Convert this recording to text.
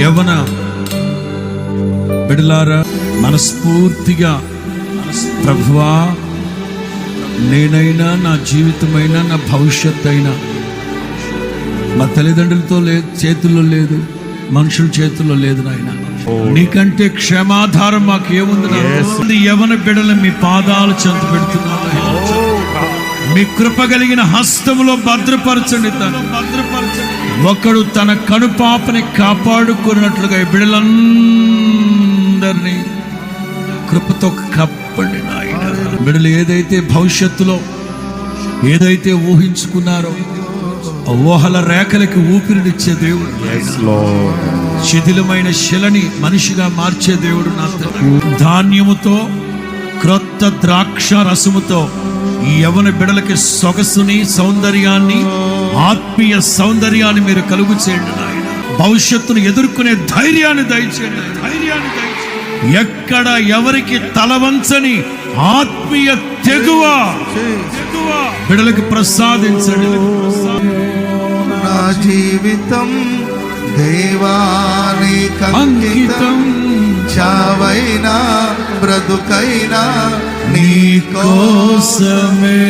యవ్వన బిడ్డలారా, మనస్ఫూర్తిగా ప్రభువా, నేనైనా, నా జీవితమైనా, నా భవిష్యత్ అయినా మా తల్లిదండ్రులతో లేదు, చేతుల్లో లేదు, మనుషుల చేతుల్లో లేదు నాయన. నీకంటే క్షమాధారం మాకేముంది? యవ్వన బిడ్డలు మీ పాదాలు చెంత పెడుతున్నాను. మీ కృప కలిగిన హస్తములో భద్రపరచండి. ఒకడు తన కనుపాపని కాపాడుకున్నట్లుగా ఈ బిడ్డలందరినీ కృపతో కప్పండి నాయన. బిడ్డలు ఏదైతే భవిష్యత్తులో ఏదైతే ఊహించుకున్నారో ఆ ఊహల రేఖలకి ఊపిరినిచ్చే దేవుడు, శిథిలమైన శిలని మనిషిగా మార్చే దేవుడు నా తండ్రి. ధాన్యముతో క్రొత్త ద్రాక్ష రసముతో ఈ యవ్వన బిడ్డలకి సొగసుని, సౌందర్యాన్ని, ఆత్మీయ సౌందర్యాన్ని మీరు కలుగు చేయండి నాయన. భవిష్యత్తును ఎదుర్కొనే ధైర్యాన్ని దయచేయండి. ఎక్కడ ఎవరికి తలవంచని ఆత్మీయ తెగువ బిడ్డలకు ప్రసాదించండి. నా జీవితం దేవానికి అంకితం, చావైనా బ్రతుకైనా నీ కోసమే.